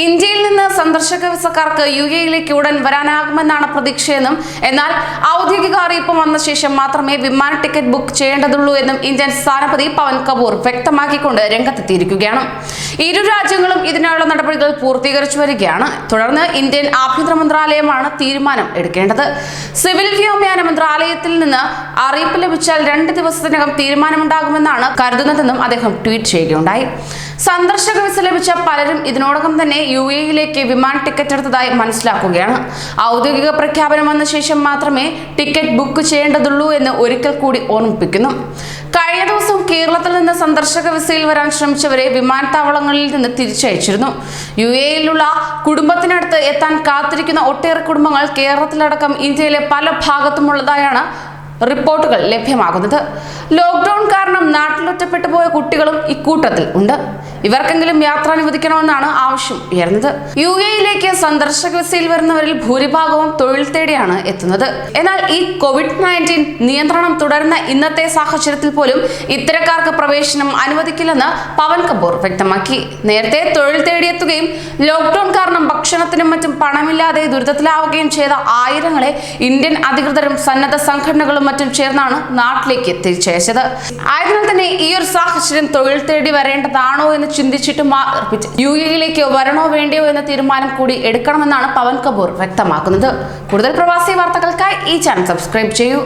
ഇന്ത്യയിൽ നിന്ന് സന്ദർശക വിസക്കാർക്ക് യുഎഇയിലേക്ക് ഉടൻ വരാനാകുമെന്നാണ് പ്രതീക്ഷയെന്നും എന്നാൽ ഔദ്യോഗിക അറിയിപ്പ് വന്ന ശേഷം മാത്രമേ വിമാന ടിക്കറ്റ് ബുക്ക് ചെയ്യേണ്ടതുള്ളൂ എന്നും ഇന്ത്യൻ സ്ഥാനപതി പവൻ കപൂർ വ്യക്തമാക്കിക്കൊണ്ട് രംഗത്തെത്തിയിരിക്കുകയാണ്. ഇരു രാജ്യങ്ങളും ഇതിനുള്ള നടപടികൾ പൂർത്തീകരിച്ചു വരികയാണ്. തുടർന്ന് ഇന്ത്യൻ ആഭ്യന്തര മന്ത്രാലയമാണ് തീരുമാനം എടുക്കേണ്ടത്. സിവിൽ വ്യോമയാന മന്ത്രാലയത്തിൽ നിന്ന് അറിയിപ്പ് ലഭിച്ചാൽ 2 ദിവസത്തിനകം തീരുമാനമുണ്ടാകുമെന്നാണ് കരുതുന്നതെന്നും അദ്ദേഹം ട്വീറ്റ് ചെയ്യുകയുണ്ടായി. സന്ദർശക വിസ ലഭിച്ച പലരും ഇതിനോടകം തന്നെ യുഎഇയിലേക്ക് വിമാന ടിക്കറ്റ് എടുത്തതായി മനസ്സിലാക്കുകയാണ്. ഔദ്യോഗിക പ്രഖ്യാപനം വന്ന ശേഷം മാത്രമേ ടിക്കറ്റ് ബുക്ക് ചെയ്യേണ്ടതുള്ളൂ എന്ന് ഒരിക്കൽ കൂടി ഓർമ്മിപ്പിക്കുന്നു. കഴിഞ്ഞ ദിവസം കേരളത്തിൽ നിന്ന് സന്ദർശക വിസയിൽ വരാൻ ശ്രമിച്ചവരെ വിമാനത്താവളങ്ങളിൽ നിന്ന് തിരിച്ചയച്ചിരുന്നു. യുഎഇയിലുള്ള കുടുംബത്തിനടുത്ത് എത്താൻ കാത്തിരിക്കുന്ന ഒട്ടേറെ കുടുംബങ്ങൾ കേരളത്തിലടക്കം ഇന്ത്യയിലെ പല ഭാഗത്തുമുള്ളതായാണ് റിപ്പോർട്ടുകൾ ലഭ്യമാകുന്നത്. ലോക്ക്ഡൌൺ കാരണം നാട്ടിലൊറ്റപ്പെട്ടു പോയ കുട്ടികളും ഇക്കൂട്ടത്തിൽ ഉണ്ട്. ഇവർക്കെങ്കിലും യാത്ര അനുവദിക്കണമെന്നാണ് ആവശ്യം ഉയർന്നത്. യുഎഇയിലേക്ക് സന്ദർശക വിസയിൽ വരുന്നവരിൽ ഭൂരിഭാഗവും തൊഴിൽ തേടിയാണ് എത്തുന്നത്. എന്നാൽ ഈ COVID-19 നിയന്ത്രണം തുടരുന്ന ഇന്നത്തെ സാഹചര്യത്തിൽ പോലും ഇത്തരക്കാർക്ക് പ്രവേശനം അനുവദിക്കില്ലെന്ന് പവൻ കപൂർ വ്യക്തമാക്കി. നേരത്തെ തൊഴിൽ തേടിയെത്തുകയും ലോക്ക്ഡൌൺ കാരണം ഭക്ഷണത്തിനും മറ്റും പണമില്ലാതെ ദുരിതത്തിലാവുകയും ചെയ്ത ആയിരങ്ങളെ ഇന്ത്യൻ അധികൃതരും സന്നദ്ധ സംഘടനകളും മറ്റും ചേർന്നാണ് നാട്ടിലേക്ക് തിരിച്ചയച്ചത്. ആയതിനാൽ തന്നെ ഈ ഒരു സാഹചര്യം തൊഴിൽ തേടി വരേണ്ടതാണോ എന്ന് ചിന്തിച്ചിട്ട് യുഎഇയിലേക്ക് വരണോ വേണ്ടയോ എന്ന തീരുമാനം കൂടി എടുക്കണമെന്നാണ് പവൻ കപൂർ വ്യക്തമാക്കുന്നത്. കൂടുതൽ പ്രവാസി വാർത്തകൾക്കായി ഈ ചാനൽ സബ്സ്ക്രൈബ് ചെയ്യൂ.